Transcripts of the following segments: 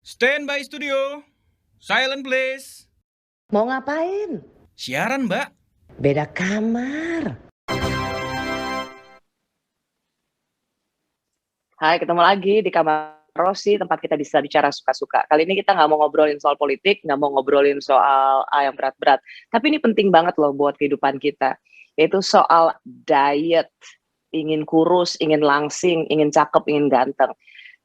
Stand by studio. Silent please. Mau ngapain? Siaran, Mbak. Beda kamar. Hai, ketemu lagi di kamar Rosi, tempat kita bisa bicara suka-suka. Kali ini kita nggak mau ngobrolin soal politik, nggak mau ngobrolin soal yang berat-berat. Tapi ini penting banget loh buat kehidupan kita. Yaitu soal diet. Ingin kurus, ingin langsing, ingin cakep, ingin ganteng.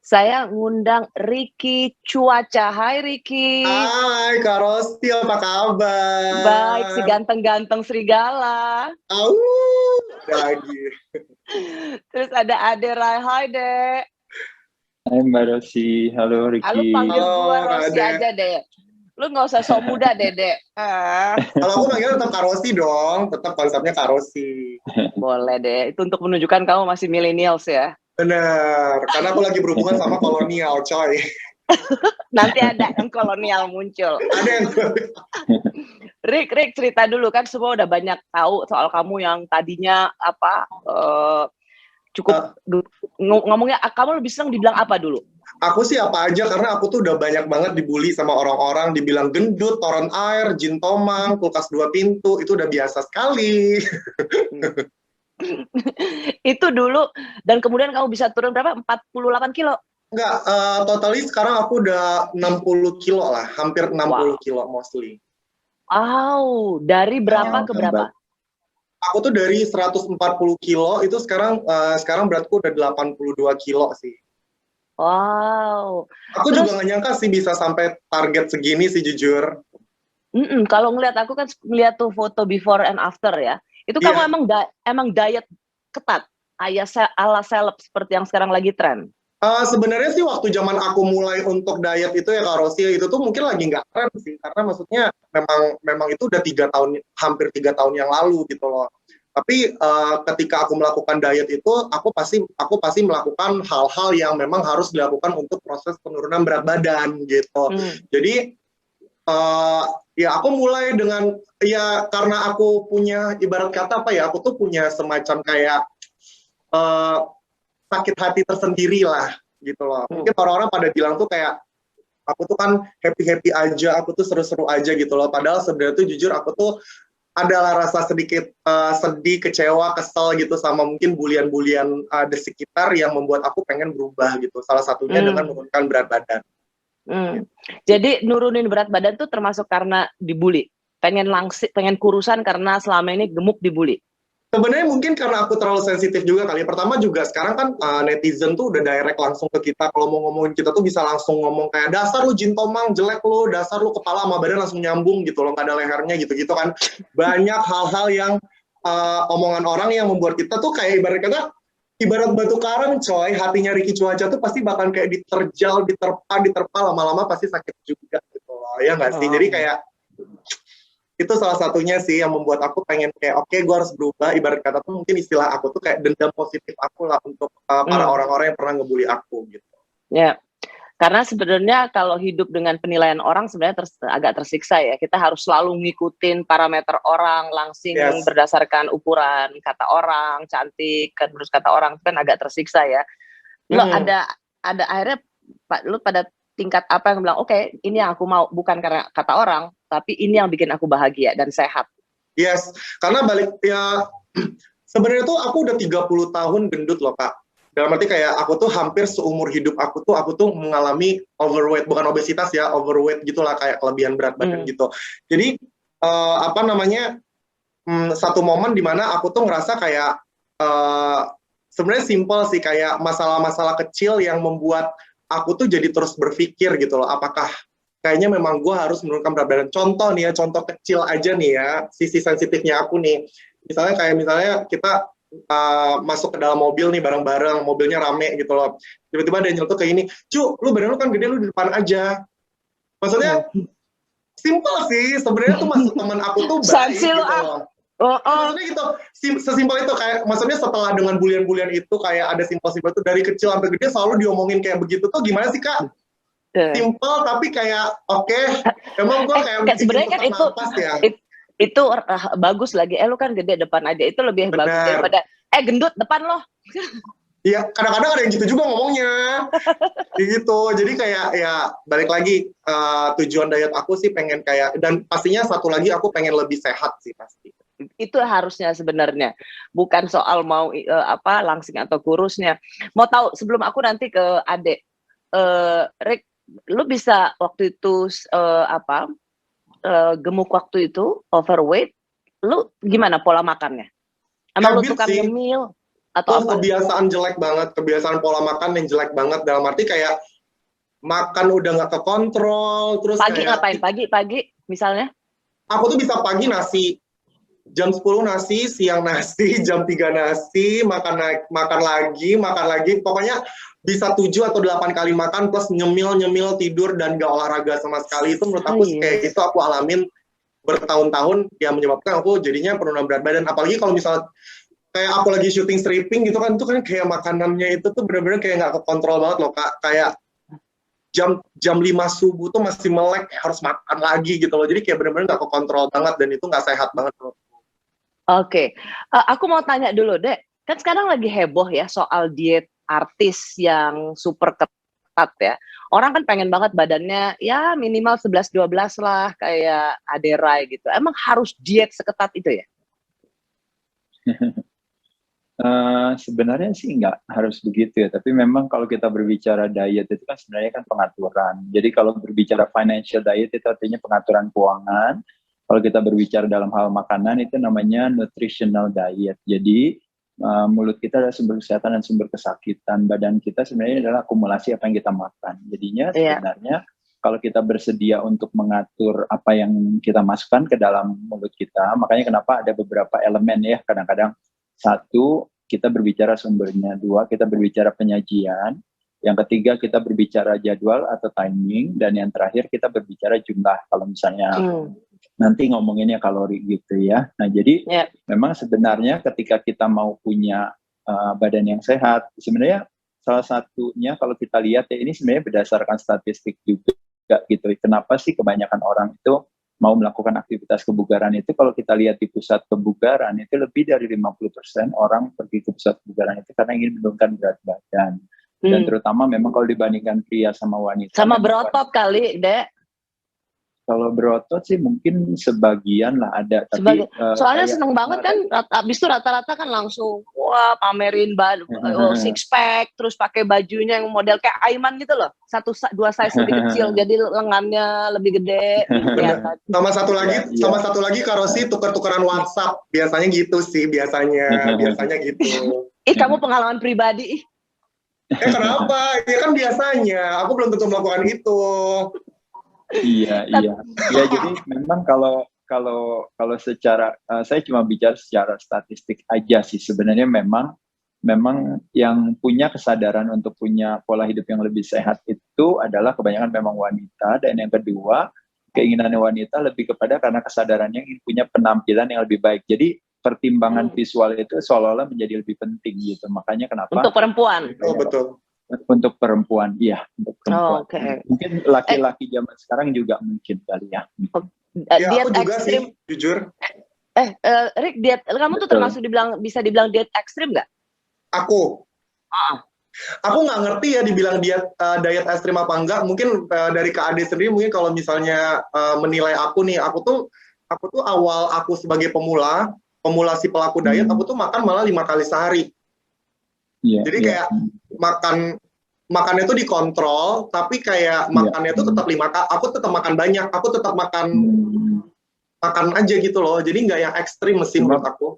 Saya ngundang Ricky Cuaca. Hai Ricky. Hai Kak Rosti, apa kabar? Baik, si ganteng-ganteng serigala. Au, lagi. Terus ada Ade Rai. Hai Dek. Hai Mbak Rosi, halo Lu Ricky. panggil Halo, gua Kak Rosi Ade. aja deh. Lu nggak usah sok muda Dek. Kalau aku manggil tetap Kak Rosti dong, tetap konsepnya Kak Rosti. Boleh deh. Itu untuk menunjukkan kamu masih millennials ya. Bener, karena aku lagi berhubungan sama kolonial, coy. Nanti ada yang kolonial muncul. Ada yang Rick cerita dulu, kan semua udah banyak tahu soal kamu yang tadinya cukup ngomongnya, kamu lebih senang dibilang apa dulu? aku sih apa aja, karena aku tuh udah banyak banget dibully sama orang-orang, dibilang gendut, toron air, jin tomang, kulkas 2 pintu, itu udah biasa sekali. Itu dulu, dan kemudian kamu bisa turun berapa? 48 kilo? Enggak, totally sekarang aku udah 60 kilo lah, hampir 60 kilo mostly. Wow, dari berapa ke berapa? Aku tuh dari 140 kilo, itu sekarang beratku udah 82 kilo sih. Wow. Aku juga nggak nyangka sih bisa sampai target segini sih, jujur. Kalau ngeliat, aku kan ngeliat tuh foto before and after ya. Itu kamu emang diet ketat, ala seleb seperti yang sekarang lagi tren. Sebenarnya sih waktu zaman aku mulai untuk diet itu ya Kak Rosi, itu tuh mungkin lagi nggak tren sih, karena maksudnya memang itu udah hampir 3 tahun yang lalu gitu loh. Tapi ketika aku melakukan diet itu, aku pasti melakukan hal-hal yang memang harus dilakukan untuk proses penurunan berat badan gitu. Jadi ya aku mulai dengan, ya karena aku punya ibarat kata apa ya, aku tuh punya semacam kayak sakit hati tersendiri lah gitu loh. Mungkin orang-orang pada bilang tuh kayak aku tuh kan happy aja, aku tuh seru-seru aja gitu loh. Padahal sebenarnya tuh jujur aku tuh adalah rasa sedikit sedih, kecewa, kesel gitu sama mungkin bulian-bulian di sekitar yang membuat aku pengen berubah gitu. Salah satunya dengan menurunkan berat badan. Jadi nurunin berat badan tuh termasuk karena dibully, pengen kurusan karena selama ini gemuk dibully. Sebenarnya mungkin karena aku terlalu sensitif juga kali. Pertama juga sekarang kan netizen tuh udah direct langsung ke kita. Kalau mau ngomongin kita tuh bisa langsung ngomong kayak, dasar lu jin tomang, jelek lu, dasar lu kepala sama badan langsung nyambung gitu loh, nggak ada lehernya gitu-gitu kan. Banyak hal-hal yang omongan orang yang membuat kita tuh kayak ibarat batu karang coy. Hatinya Ricky Cuaca tuh pasti bakal kayak diterpa lama-lama pasti sakit juga gitu loh. Ya nggak sih? Jadi kayak itu salah satunya sih yang membuat aku pengen kayak oke, gue harus berubah. Ibarat kata tuh mungkin istilah aku tuh kayak dendam positif aku lah untuk para orang-orang yang pernah ngebully aku gitu. Ya, karena sebenarnya kalau hidup dengan penilaian orang sebenarnya agak tersiksa ya. Kita harus selalu ngikutin parameter orang, langsing berdasarkan ukuran kata orang, cantik kan, terus kata orang kan agak tersiksa ya. Lo ada akhirnya lu pada tingkat apa yang bilang, oke, ini yang aku mau, bukan karena kata orang, tapi ini yang bikin aku bahagia dan sehat. Yes, karena sebenarnya tuh aku udah 30 tahun gendut loh Kak. Dalam arti kayak aku tuh hampir seumur hidup aku tuh mengalami overweight, bukan obesitas ya, overweight gitulah, kayak kelebihan berat badan gitu. Jadi satu momen dimana aku tuh ngerasa kayak sebenarnya simple sih, kayak masalah-masalah kecil yang membuat aku tuh jadi terus berpikir gitu loh, apakah kayaknya memang gue harus menurunkan berat badan. Contoh nih ya, contoh kecil aja nih ya, sisi sensitifnya aku nih. Misalnya kita masuk ke dalam mobil nih bareng-bareng, mobilnya rame gitu loh. Tiba-tiba ada yang nyeletuk kayak ini, "Cu, lu badan lu kan gede, lu di depan aja." Maksudnya simple sih, sebenarnya tuh maksud teman aku tuh baik gitu loh. Maksudnya gitu, sesimpel itu, kayak maksudnya setelah dengan bulian-bulian itu kayak ada simpel-simpel itu dari kecil sampai gede selalu diomongin kayak begitu tuh, gimana sih Kak? Simple tapi kayak oke, emang gue kayak sebenarnya kan itu bagus lagi. Lu kan gede depan aja, itu lebih bagus daripada gendut depan loh. Iya, kadang-kadang ada yang gitu juga ngomongnya. Kayak gitu. Jadi kayak ya balik lagi tujuan diet aku sih pengen kayak, dan pastinya satu lagi aku pengen lebih sehat sih pasti. Itu harusnya sebenarnya, bukan soal mau langsing atau kurusnya. Mau tahu sebelum aku nanti ke Ade, Rick, lu bisa waktu itu gemuk waktu itu, overweight, lu gimana pola makannya? Emang lu Habit tukang sih. ngemil atau apa? Kebiasaan jelek banget, kebiasaan pola makan yang jelek banget, dalam arti kayak makan udah nggak kekontrol, terus Pagi kayak ngapain? Pagi misalnya? aku tuh bisa pagi nasi, jam 10 nasi, siang nasi, jam 3 nasi, makan lagi, pokoknya bisa 7 atau 8 kali makan plus nyemil tidur dan gak olahraga sama sekali. Itu menurut aku kayak itu aku alamin bertahun-tahun, yang menyebabkan aku jadinya penurunan berat badan. Apalagi kalau misalnya kayak aku lagi syuting stripping gitu kan, itu kan kayak makanannya itu tuh bener-bener kayak nggak kekontrol banget loh Kak. Kayak jam 5 subuh tuh masih melek, harus makan lagi gitu loh. Jadi kayak bener-bener nggak kekontrol banget, dan itu nggak sehat banget loh. Oke. Aku mau tanya dulu Dek, kan sekarang lagi heboh ya soal diet artis yang super ketat ya. Orang kan pengen banget badannya ya minimal 11-12 lah kayak Ade Rai gitu. Emang harus diet seketat itu ya? Sebenarnya sih nggak harus begitu ya, tapi memang kalau kita berbicara diet itu kan sebenarnya kan pengaturan. Jadi kalau berbicara financial diet itu artinya pengaturan keuangan. Kalau kita berbicara dalam hal makanan itu namanya nutritional diet. Jadi mulut kita adalah sumber kesehatan dan sumber kesakitan. Badan kita sebenarnya adalah akumulasi apa yang kita makan. Jadinya sebenarnya kalau kita bersedia untuk mengatur apa yang kita masukkan ke dalam mulut kita, makanya kenapa ada beberapa elemen ya, kadang-kadang satu, kita berbicara sumbernya. Dua, kita berbicara penyajian. Yang ketiga, kita berbicara jadwal atau timing. Dan yang terakhir, kita berbicara jumlah. Kalau misalnya nanti ngomonginnya kalori gitu ya. Nah, jadi memang sebenarnya ketika kita mau punya badan yang sehat, sebenarnya salah satunya kalau kita lihat ya, ini sebenarnya berdasarkan statistik juga gitu. Kenapa sih kebanyakan orang itu mau melakukan aktivitas kebugaran itu? Kalau kita lihat di pusat kebugaran itu lebih dari 50% orang pergi ke pusat kebugaran itu karena ingin menurunkan berat badan. Dan terutama memang kalau dibandingkan pria sama wanita. Sama berotot kali, Dek. Kalau berotot sih mungkin sebagian lah ada. Tapi soalnya seneng banget kan, abis itu rata-rata kan langsung wah pamerin six pack, terus pakai bajunya yang model kayak Aiman gitu loh, 1-2 size lebih kecil, jadi lengannya lebih gede. Sama satu lagi Karosi tuker-tukeran WhatsApp, biasanya gitu sih, biasanya gitu. Kamu pengalaman pribadi. Kenapa? Ya kan biasanya, aku belum tentu melakukan itu. Iya. Jadi memang kalau secara saya cuma bicara secara statistik aja sih. Sebenarnya memang yang punya kesadaran untuk punya pola hidup yang lebih sehat itu adalah kebanyakan memang wanita. Dan yang kedua, keinginan wanita lebih kepada karena kesadarannya ingin punya penampilan yang lebih baik. Jadi pertimbangan visual itu seolah-olah menjadi lebih penting gitu. Makanya kenapa? Untuk perempuan. Betul. Untuk perempuan, iya. Untuk perempuan. Mungkin laki-laki zaman sekarang juga mungkin kali ya. Diet aku juga ekstrim. sih, jujur. Rick, kamu tuh termasuk bisa dibilang diet ekstrim nggak? Aku nggak ngerti ya dibilang diet ekstrim apa enggak. Mungkin dari Kak Ade sendiri, mungkin kalau misalnya menilai aku nih, aku tuh awal aku sebagai pemula si pelaku diet, aku tuh makan malah 5 kali sehari. Jadi kayak makannya tuh dikontrol, tapi kayak makannya tuh tetap 5 kali. Aku tetap makan banyak, aku tetap makan aja gitu loh. Jadi nggak yang ekstrim mesin menurut aku.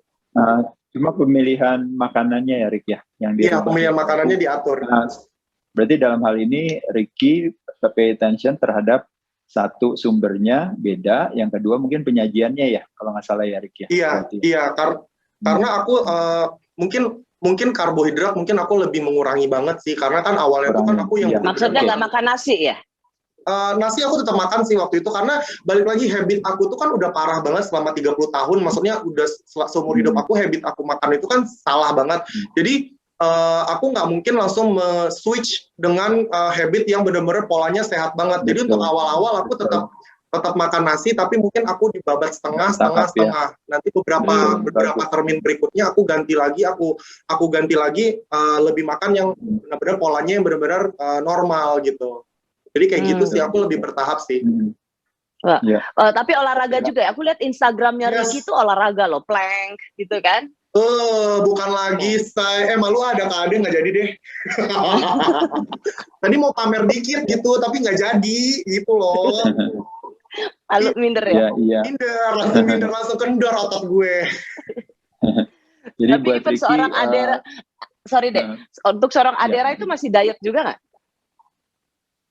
Cuma pemilihan makanannya ya Rick ya, yang pemilihan makanannya diatur. Berarti dalam hal ini Ricky pay attention terhadap satu sumbernya beda, yang kedua mungkin penyajiannya ya, kalau nggak salah ya Rick ya. Karena aku mungkin karbohidrat mungkin aku lebih mengurangi banget sih, karena kan awalnya itu kan aku yang maksudnya nggak makan nasi ya? Nasi aku tetap makan sih waktu itu, karena balik lagi habit aku tuh kan udah parah banget selama 30 tahun, maksudnya udah seumur hidup aku habit aku makan itu kan salah banget. Jadi aku nggak mungkin langsung switch dengan habit yang benar-benar polanya sehat banget. Jadi untuk awal-awal aku tetap tetap makan nasi, tapi mungkin aku dibabat setengah. Bertahap, ya. Nanti beberapa termin berikutnya aku ganti lagi, lebih makan yang benar-benar polanya yang benar-benar normal gitu. Jadi kayak gitu sih, aku lebih bertahap sih. Tapi olahraga juga ya. Aku lihat Instagramnya Ricky tuh olahraga loh, plank gitu kan. Bukan lagi saya, malu ada Kak Ade, nggak jadi deh. Tadi mau pamer dikit gitu, tapi nggak jadi gitu loh. Malu minder ya? Iya. Minder langsung kendor otot gue. Jadi tapi buat Ricky, seorang Adera, sorry deh, untuk seorang Adera itu masih diet juga nggak?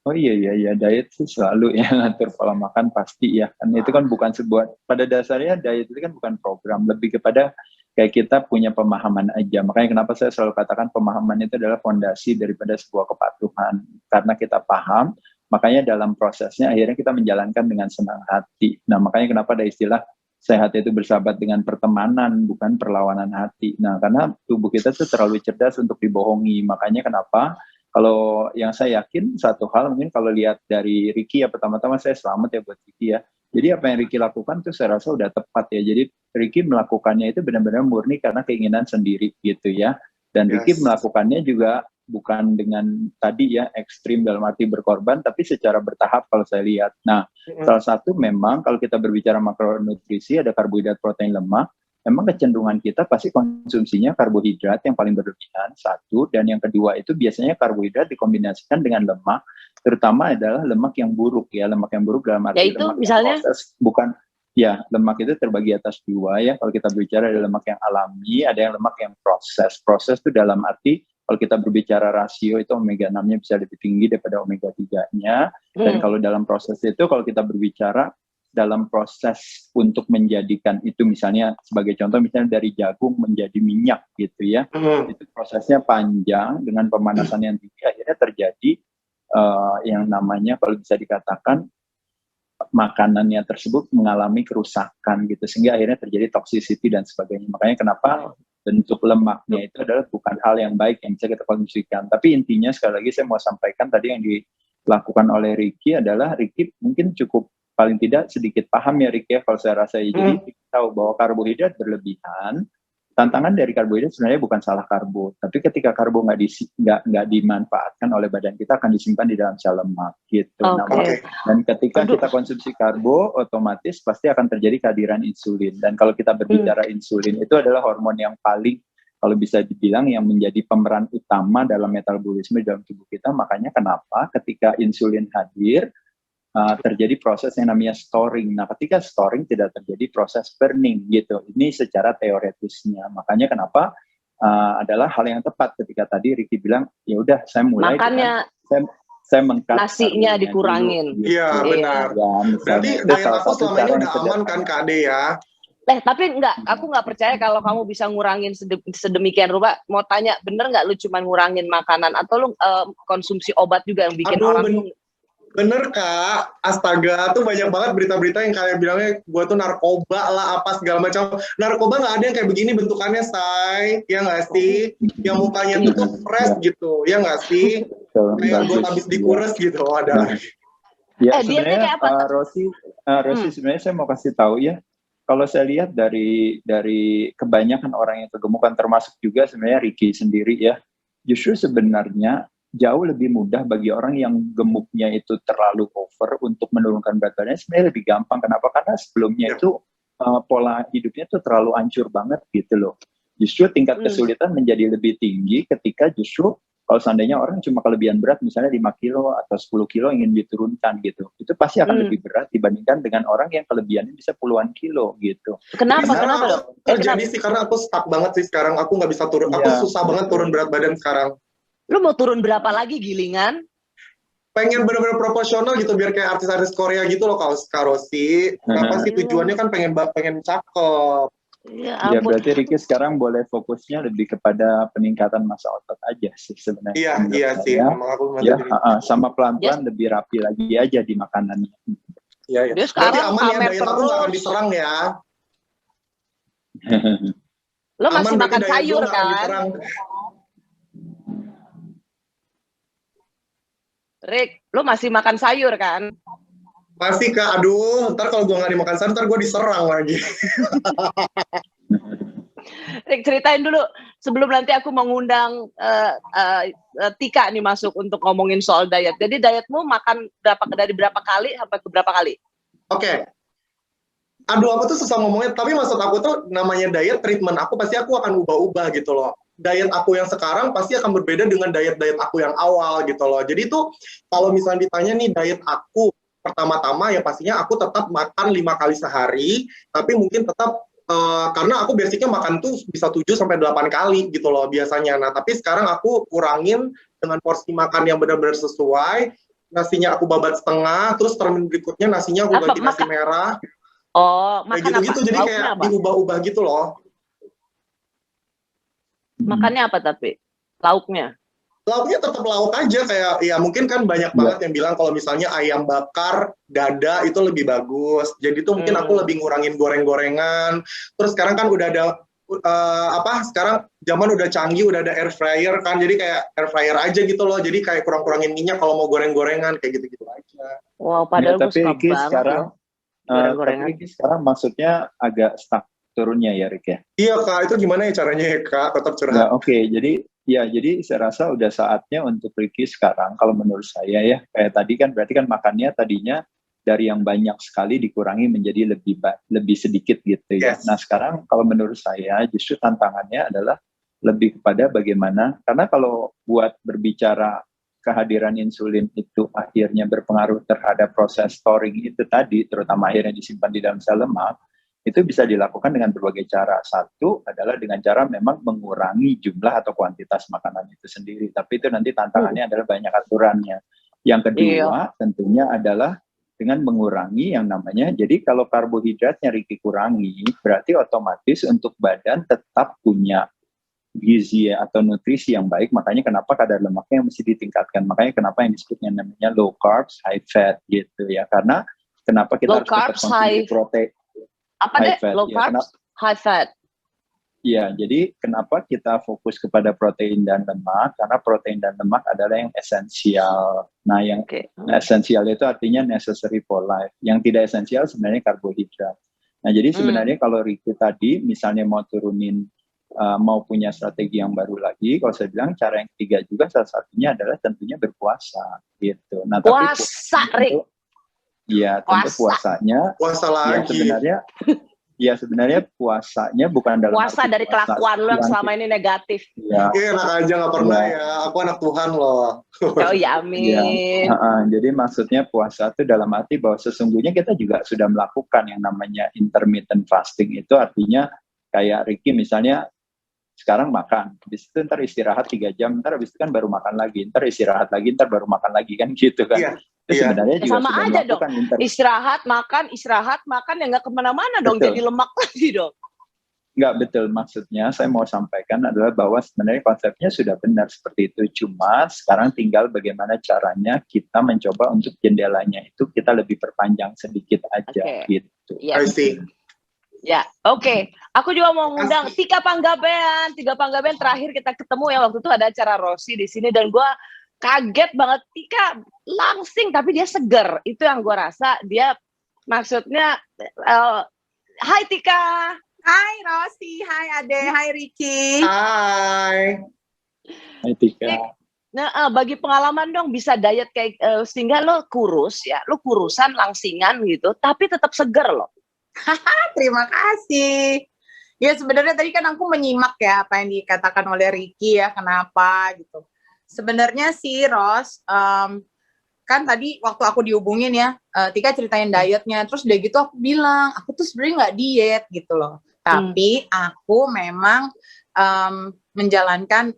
Oh iya, diet sih selalu ya, ngatur pola makan pasti ya. Kan itu kan bukan pada dasarnya diet itu kan bukan program, lebih kepada kayak kita punya pemahaman aja. Makanya kenapa saya selalu katakan pemahaman itu adalah fondasi daripada sebuah kepatuhan. Karena kita paham, makanya dalam prosesnya akhirnya kita menjalankan dengan senang hati. Nah, makanya kenapa ada istilah sehat itu bersahabat dengan pertemanan, bukan perlawanan hati. Nah, karena tubuh kita tuh terlalu cerdas untuk dibohongi. Makanya kenapa kalau yang saya yakin satu hal, mungkin kalau lihat dari Ricky ya, pertama-tama saya selamat ya buat Ricky ya. Jadi apa yang Ricky lakukan tuh saya rasa udah tepat ya. Jadi Ricky melakukannya itu benar-benar murni karena keinginan sendiri gitu ya. Dan Ricky melakukannya juga bukan dengan tadi ya ekstrim dalam arti berkorban, tapi secara bertahap kalau saya lihat. Nah, salah satu memang kalau kita berbicara makronutrisi ada karbohidrat, protein, lemak. Memang kecenderungan kita pasti konsumsinya karbohidrat yang paling berlebihan, satu, dan yang kedua itu biasanya karbohidrat dikombinasikan dengan lemak, terutama adalah lemak yang buruk ya, lemak yang buruk dalam arti yaitu lemak misalnya proses, bukan ya, lemak itu terbagi atas dua ya. Kalau kita berbicara ada lemak yang alami, ada yang lemak yang proses. Proses itu dalam arti kalau kita berbicara rasio itu omega 6-nya bisa lebih tinggi daripada omega 3-nya. Dan kalau dalam proses itu kalau kita berbicara dalam proses untuk menjadikan itu misalnya sebagai contoh misalnya dari jagung menjadi minyak gitu ya, itu prosesnya panjang dengan pemanasan yang tinggi, akhirnya terjadi yang namanya kalau bisa dikatakan makanannya tersebut mengalami kerusakan gitu, sehingga akhirnya terjadi toxicity dan sebagainya. Makanya kenapa bentuk lemaknya itu adalah bukan hal yang baik yang bisa kita konsumsikan. Tapi intinya sekali lagi saya mau sampaikan tadi yang dilakukan oleh Ricky adalah Ricky mungkin cukup paling tidak sedikit paham ya Ricky ya kalau saya rasa. Jadi kita tahu bahwa karbohidrat berlebihan, tantangan dari karbohidrat sebenarnya bukan salah karbo, tapi ketika karbo nggak dimanfaatkan oleh badan kita akan disimpan di dalam sel lemak gitu. Dan ketika kita konsumsi karbo, otomatis pasti akan terjadi kehadiran insulin. Dan kalau kita berbicara insulin itu adalah hormon yang paling kalau bisa dibilang yang menjadi pemeran utama dalam metabolisme dalam tubuh kita. Makanya kenapa ketika insulin hadir terjadi proses yang namanya storing. Nah, ketika storing tidak terjadi proses burning gitu. Ini secara teoretisnya. Makanya kenapa adalah hal yang tepat ketika tadi Ricky bilang, ya udah saya mulai makanya saya mengkat nasinya dikurangin. Iya, benar. Ya, berarti diet aku selama ini udah aman kan Kak Ade ya? Tapi aku nggak percaya kalau kamu bisa ngurangin sedemikian rupa. Mau tanya, bener nggak lu cuma ngurangin makanan atau lu konsumsi obat juga yang bikin orang Bener Kak, astaga, tuh banyak banget berita-berita yang kayak bilangnya gue tuh narkoba lah, apa segala macam. Narkoba nggak ada yang kayak begini bentukannya, say, ya nggak sih? Yang mukanya tuh fresh gitu, ya nggak sih? Kayak gue habis dikures gitu, ada. Ya sebenarnya Rosi sebenarnya saya mau kasih tahu ya, kalau saya lihat dari kebanyakan orang yang kegemukan, termasuk juga sebenarnya Ricky sendiri ya, justru sebenarnya jauh lebih mudah bagi orang yang gemuknya itu terlalu over untuk menurunkan berat badannya, sebenarnya lebih gampang. Kenapa? Karena sebelumnya itu pola hidupnya tuh terlalu hancur banget gitu loh. Justru tingkat kesulitan menjadi lebih tinggi ketika justru kalau seandainya orang cuma kelebihan berat misalnya 5 kilo atau 10 kilo ingin diturunkan gitu, itu pasti akan lebih berat dibandingkan dengan orang yang kelebihannya bisa puluhan kilo gitu. Kenapa dong? Terjadi sih karena aku stuck banget sih sekarang, aku nggak bisa turun, aku susah banget turun berat badan sekarang. Lu mau turun berapa lagi gilingan? Pengen benar-benar proporsional gitu biar kayak artis-artis Korea gitu loh Kak Rosi. Apa sih tujuannya kan pengen cakep. Ya berarti Ricky sekarang boleh fokusnya lebih kepada peningkatan massa otot aja sih sebenarnya. Iya sih. Ya, sama pelan-pelan lebih rapi lagi aja di makanannya. Iya. Berarti aman ya, diet aku nggak akan diserang ya. Lo masih makan sayur kan? Rick, lo masih makan sayur kan? Masih Kak, aduh, ntar kalau gue nggak dimakan sayur, ntar gue diserang lagi. Rick, ceritain dulu sebelum nanti aku mengundang Tika nih masuk untuk ngomongin soal diet. Jadi dietmu makan dari berapa kali sampai ke berapa kali? Oke. Aduh, aku tuh susah ngomongnya, tapi maksud aku tuh namanya diet, treatment aku pasti aku akan ubah-ubah gitu loh. Diet aku yang sekarang pasti akan berbeda dengan diet-diet aku yang awal gitu loh. Jadi tuh kalau misalnya ditanya nih diet aku, pertama-tama ya pastinya aku tetap makan 5 kali sehari, tapi mungkin tetap karena aku basicnya makan tuh bisa 7-8 kali gitu loh biasanya. Nah, tapi sekarang aku kurangin dengan porsi makan yang benar-benar sesuai. Nasinya aku babat setengah, terus termin berikutnya nasinya aku ganti nasi merah. Oh, makan kayak gitu-gitu, jadi kayak diubah-ubah gitu loh. Makannya apa tapi? Lauknya? Lauknya tetap lauk aja, kayak ya mungkin kan banyak banget yang bilang kalau misalnya ayam bakar, dada itu lebih bagus. Jadi tuh mungkin aku lebih ngurangin goreng-gorengan. Terus sekarang kan udah ada sekarang zaman udah canggih, udah ada air fryer kan. Jadi kayak air fryer aja gitu loh. Jadi kayak kurang-kurangin minyak kalau mau goreng-gorengan kayak gitu-gitu aja. Wow, padahal gue suka banget sekarang, goreng-gorengan. Tapi sekarang maksudnya agak stuck turunnya ya, Rick ya? Iya Kak, itu gimana ya caranya ya Kak, tetap curhat? Nah, Oke, jadi saya rasa udah saatnya untuk Ricky sekarang, kalau menurut saya ya, kayak tadi kan berarti kan makannya tadinya dari yang banyak sekali dikurangi menjadi lebih sedikit gitu ya. Yes. Nah sekarang kalau menurut saya justru tantangannya adalah lebih kepada bagaimana, karena kalau buat berbicara kehadiran insulin itu akhirnya berpengaruh terhadap proses storing itu tadi, terutama akhirnya disimpan di dalam sel lemak, itu bisa dilakukan dengan berbagai cara. Satu adalah dengan cara memang mengurangi jumlah atau kuantitas makanan itu sendiri. Tapi itu nanti tantangannya adalah banyak aturannya. Yang kedua tentunya adalah dengan mengurangi yang namanya, jadi kalau karbohidratnya Ricky kurangi, berarti otomatis untuk badan tetap punya gizi atau nutrisi yang baik, makanya kenapa kadar lemaknya yang mesti ditingkatkan, makanya kenapa yang disebutnya namanya low carbs, high fat gitu ya, karena kenapa kita harus tetap konsumsi protein. Apa deh? Low carbs, high fat. Ya, jadi kenapa kita fokus kepada protein dan lemak? Karena protein dan lemak adalah yang esensial. Nah, yang esensial itu artinya necessary for life. Yang tidak esensial sebenarnya karbohidrat. Nah, jadi sebenarnya kalau Ricky tadi misalnya mau turunin, mau punya strategi yang baru lagi, kalau saya bilang cara yang ketiga juga salah satunya adalah tentunya berpuasa gitu. Nah, puasa, Rick. Iya, tentu puasanya. Puasa lagi. Ya sebenarnya puasanya bukan dalam puasa dari kelakuan lo yang selama ini negatif. Iya, enak aja nggak pernah ya. Aku anak Tuhan loh. Oh ya, amin. Jadi maksudnya puasa itu dalam arti bahwa sesungguhnya kita juga sudah melakukan yang namanya intermittent fasting. Itu artinya kayak Ricky misalnya sekarang makan, habis itu ntar istirahat 3 jam, ntar habis itu kan baru makan lagi, ntar istirahat lagi, ntar baru makan lagi kan gitu kan. Iya. Itu sebenarnya juga sama sudah aja dong. Istirahat makan ya nggak kemana-mana dong, jadi lemak lagi dong. Nggak, betul. Maksudnya saya mau sampaikan adalah bahwa sebenarnya konsepnya sudah benar seperti itu. Cuma sekarang tinggal bagaimana caranya kita mencoba untuk jendelanya itu kita lebih perpanjang sedikit aja gitu. Ya, oke. Aku juga mau ngundang Tika Panggabean. Tika Panggabean terakhir kita ketemu ya waktu itu ada acara Rossi di sini dan gue kaget banget. Tika langsing tapi dia seger. Itu yang gue rasa dia maksudnya. Hai Tika. Hai Rossi, hai Ade, hai Ricky. Hai. Hai Tika. Nah, bagi pengalaman dong bisa diet kayak sehingga lo kurus ya, lo kurusan langsingan gitu, tapi tetap seger loh. Terima kasih. Ya sebenarnya tadi kan aku menyimak ya apa yang dikatakan oleh Ricky ya, kenapa gitu. Sebenarnya sih Ros, kan tadi waktu aku dihubungin ya, Tika ceritain dietnya, terus udah gitu aku bilang, aku tuh sebenarnya nggak diet gitu loh. Tapi aku memang menjalankan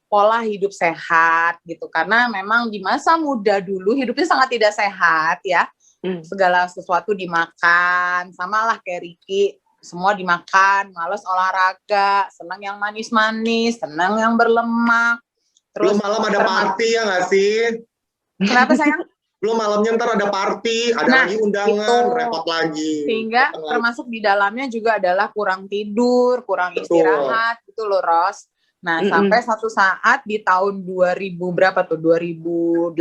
pola hidup sehat gitu, karena memang di masa muda dulu hidupnya sangat tidak sehat ya. Segala sesuatu dimakan, samalah kayak Ricky, semua dimakan, males olahraga, senang yang manis-manis, senang yang berlemak. Terus belum malam ada party ya nggak sih? Kenapa sayang? Belum malamnya ntar ada party, ada lagi undangan, repot lagi. Sehingga termasuk di dalamnya juga adalah kurang tidur, kurang istirahat, gitu loh Ros. Nah, sampai satu saat di tahun 2000 berapa tuh? 2008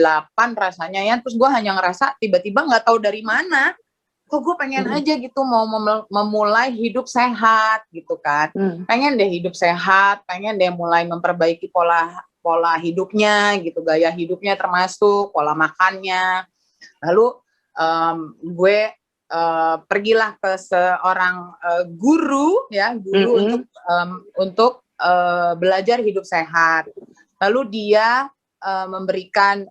rasanya ya. Terus gue hanya ngerasa tiba-tiba nggak tahu dari mana. Kok gue pengen aja gitu mau memulai hidup sehat gitu kan. Pengen deh hidup sehat, pengen deh mulai memperbaiki pola hidupnya gitu, gaya hidupnya termasuk pola makannya. Lalu gue pergilah ke seorang guru untuk belajar hidup sehat. Lalu dia memberikan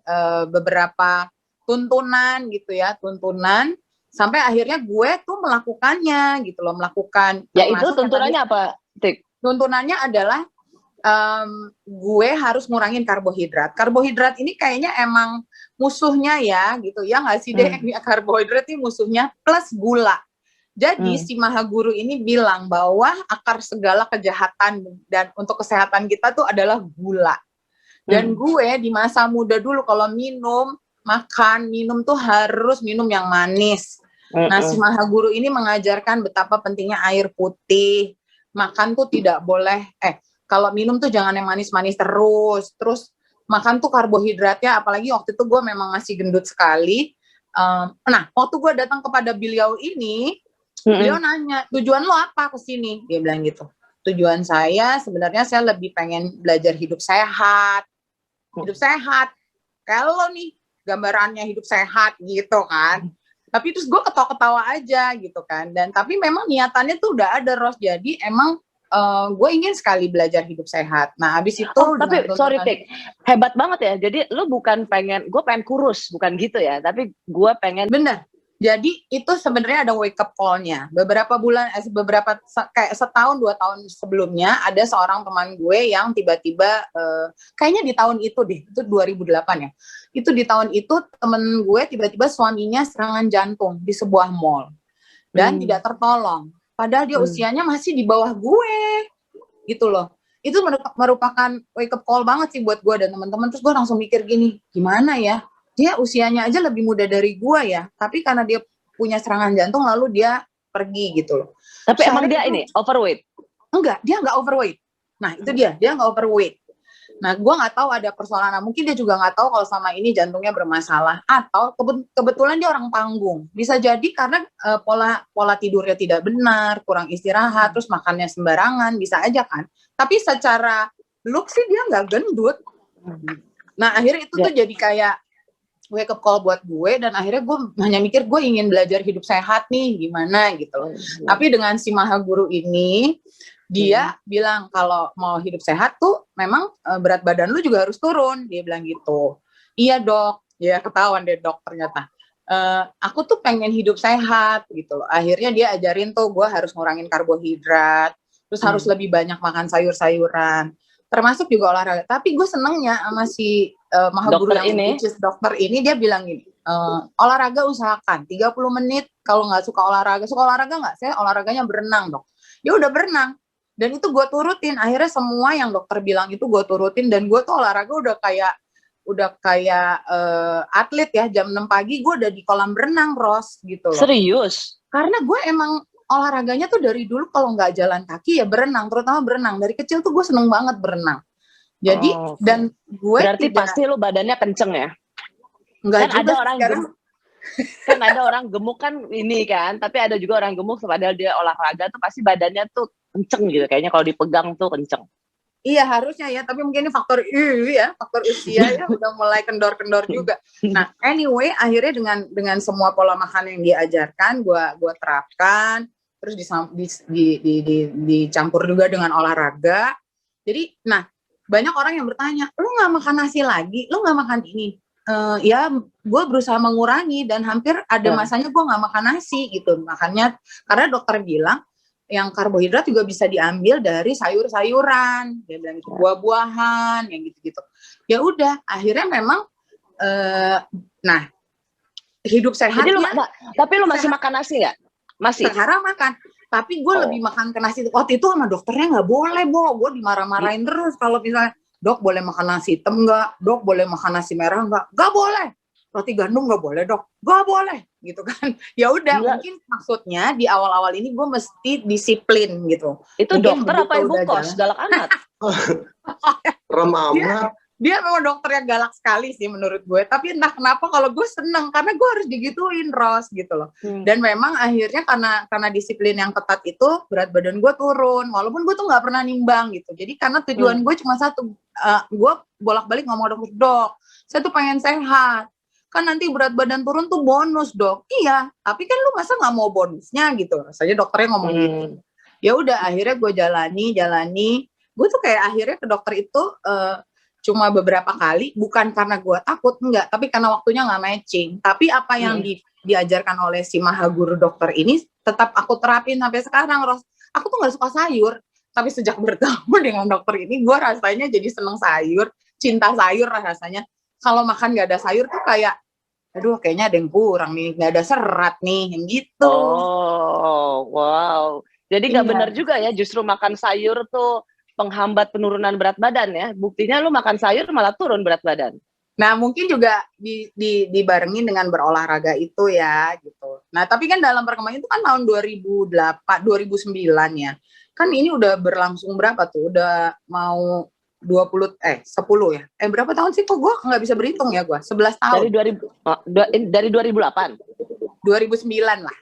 beberapa tuntunan gitu ya, sampai akhirnya gue tuh melakukannya gitu loh, Ya itu tuntunannya apa, Tik? Tuntunannya adalah gue harus ngurangin karbohidrat. Karbohidrat ini kayaknya emang musuhnya ya gitu ya nggak sih deh, karbohidrat ini musuhnya plus gula. Jadi si Maha Guru ini bilang bahwa akar segala kejahatan dan untuk kesehatan kita tuh adalah gula. Dan gue di masa muda dulu kalau minum tuh harus minum yang manis. Nah, si Maha Guru ini mengajarkan betapa pentingnya air putih. Makan tuh tidak boleh, kalau minum tuh jangan yang manis-manis terus makan tuh karbohidratnya, apalagi waktu itu gue memang masih gendut sekali. Nah, waktu gue datang kepada beliau ini, beliau nanya, tujuan lo apa kesini? Dia bilang gitu, tujuan saya sebenarnya saya lebih pengen belajar hidup sehat. Kalau nih gambarannya hidup sehat gitu kan. Tapi terus gue ketawa-ketawa aja gitu kan. Dan tapi memang niatannya tuh udah ada, Ros. Jadi emang gue ingin sekali belajar hidup sehat. Nah, abis itu tapi sorry Tik, hebat banget ya. Jadi lu bukan gue pengen kurus, bukan gitu ya. Tapi gue pengen. Bener. Jadi itu sebenarnya ada wake up call-nya. Beberapa kayak setahun 2 tahun sebelumnya ada seorang teman gue yang tiba-tiba kayaknya di tahun itu deh, itu 2008 ya. Itu di tahun itu temen gue tiba-tiba suaminya serangan jantung di sebuah mall dan tidak tertolong. Padahal dia usianya masih di bawah gue, gitu loh. Itu merupakan wake up call banget sih buat gue dan teman-teman. Terus gue langsung mikir gini, gimana ya? Dia usianya aja lebih muda dari gue ya, tapi karena dia punya serangan jantung lalu dia pergi gitu loh. Tapi emang dia ini overweight? Enggak, dia nggak overweight. Nah itu dia nggak overweight. Nah gue nggak tahu ada persoalan, mungkin dia juga nggak tahu kalau selama ini jantungnya bermasalah, atau kebetulan dia orang panggung. Bisa jadi karena pola tidurnya tidak benar, kurang istirahat, terus makannya sembarangan, bisa aja kan. Tapi secara look sih dia nggak gendut. Nah akhirnya itu tuh jadi kayak wake up call buat gue, dan akhirnya gue hanya mikir gue ingin belajar hidup sehat nih, gimana gitu loh. Tapi dengan si Maha Guru ini, dia bilang kalau mau hidup sehat tuh memang berat badan lu juga harus turun, dia bilang gitu. Iya dok, ya ketahuan deh dok ternyata. Aku tuh pengen hidup sehat gitu loh. Akhirnya dia ajarin tuh gue harus ngurangin karbohidrat, terus harus lebih banyak makan sayur-sayuran, termasuk juga olahraga. Tapi gue senengnya sama si Maha Guru yang dokter ini, dia bilang gini, olahraga usahakan 30 menit. Kalau nggak suka olahraga nggak? Saya olahraganya berenang dok. Ya udah berenang. Dan itu gue turutin. Akhirnya semua yang dokter bilang itu gue turutin, dan gue tuh olahraga udah kayak atlet ya. Jam 6 pagi gue udah di kolam berenang, Ros, gitu loh. Serius? Karena gue emang olahraganya tuh dari dulu kalau nggak jalan kaki ya berenang, terutama berenang. Dari kecil tuh gue seneng banget berenang. Jadi dan gue berarti pasti lu badannya kenceng ya? Enggak kan juga ada orang sekarang. Kan ada orang gemuk kan ini kan, tapi ada juga orang gemuk padahal dia olahraga tuh pasti badannya tuh kenceng gitu, kayaknya kalau dipegang tuh kenceng. Iya harusnya ya, tapi mungkin ini faktor usia ya, udah mulai kendor-kendor juga. Nah anyway, akhirnya dengan semua pola makan yang diajarkan, gue terapkan, terus dicampur juga dengan olahraga. Jadi, nah banyak orang yang bertanya, lu nggak makan nasi lagi, lu nggak makan ini? Ya, gue berusaha mengurangi dan hampir ada masanya gue nggak makan nasi gitu. Makanya karena dokter bilang yang karbohidrat juga bisa diambil dari sayur-sayuran, dia bilang gitu, buah-buahan, yang gitu-gitu. Ya udah, akhirnya memang, nah hidup sehat. Jadi tapi lu masih makan nasi nggak? Masih. Sekarang makan. Tapi gue lebih makan ke nasi. Waktu itu sama dokternya nggak boleh, gue dimarah-marahin terus kalau misalnya, dok boleh makan nasi hitam nggak? Dok boleh makan nasi merah nggak? Nggak boleh. Roti gandum nggak boleh dok? Nggak boleh, gitu kan? Ya udah, mungkin maksudnya di awal-awal ini gue mesti disiplin gitu. Itu mungkin dokter apa ibu kos? Galak amat. Serem amat. Dia memang dokter yang galak sekali sih menurut gue, tapi entah kenapa kalau gue seneng karena gue harus digituin Ros gitu loh. Dan memang akhirnya karena disiplin yang ketat itu berat badan gue turun, walaupun gue tuh nggak pernah nimbang gitu. Jadi karena tujuan gue cuma satu, gue bolak-balik ngomong dok, saya tuh pengen sehat. Kan nanti berat badan turun tuh bonus dok. Iya, tapi kan lu masa nggak mau bonusnya gitu. Rasanya dokternya ngomong gitu. Ya udah akhirnya gue jalani. Gue tuh kayak akhirnya ke dokter itu cuma beberapa kali, bukan karena gue takut, enggak, tapi karena waktunya nggak matching. Tapi apa yang diajarkan oleh si maha guru dokter ini tetap aku terapin sampai sekarang, Ros. Aku tuh nggak suka sayur, tapi sejak bertemu dengan dokter ini, gue rasanya jadi seneng sayur, cinta sayur rasanya. Kalau makan nggak ada sayur tuh kayak, aduh kayaknya ada yang kurang nih, nggak ada serat nih, yang gitu. Oh, wow. Jadi nggak benar juga ya, justru makan sayur tuh penghambat penurunan berat badan ya. Buktinya lu makan sayur malah turun berat badan. Nah, mungkin juga dibarengin dengan berolahraga itu ya gitu. Nah, tapi kan dalam perkembangan itu kan tahun 2009 ya. Kan ini udah berlangsung berapa tuh? Udah mau 10 ya. Berapa tahun sih kok gue nggak bisa berhitung ya gue? 11 tahun. Dari 2008. 2009 lah.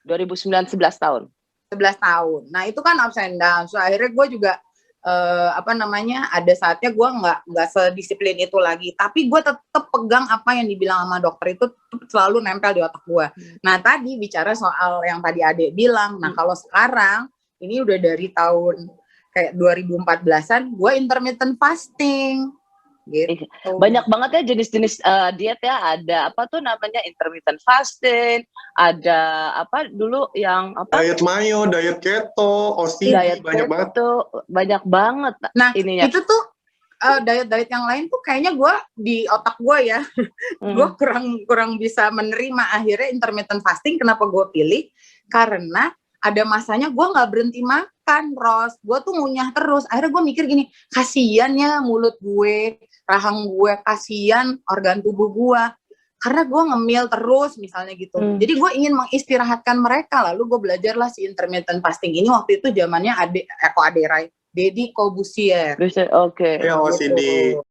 2009 11 tahun. 11 tahun. Nah, itu kan ups and down. So akhirnya gue juga ada saatnya gue nggak sedisiplin itu lagi, tapi gue tetap pegang apa yang dibilang sama dokter itu selalu nempel di otak gue. Nah tadi bicara soal yang tadi Adek bilang, nah kalau sekarang ini udah dari tahun kayak 2014an gue intermittent fasting gitu. Banyak banget ya jenis-jenis diet ya. Ada apa tuh namanya intermittent fasting, ada apa dulu yang apa diet mayo, diet keto, OCD, banyak banget tuh, banyak banget. Nah ininya. itu tuh diet-diet yang lain tuh kayaknya gue di otak gue ya gue kurang bisa menerima. Akhirnya intermittent fasting kenapa gue pilih, karena ada masanya gue nggak berhenti makan, Ros. Gue tuh ngunyah terus. Akhirnya gue mikir gini, kasian ya mulut gue, rahang gue, kasian organ tubuh gue. Karena gue ngemil terus misalnya gitu. Jadi gue ingin mengistirahatkan mereka. Lalu gue belajarlah si intermittent fasting ini. Waktu itu zamannya Deddy Corbuzier. Oke. Ya, OCD.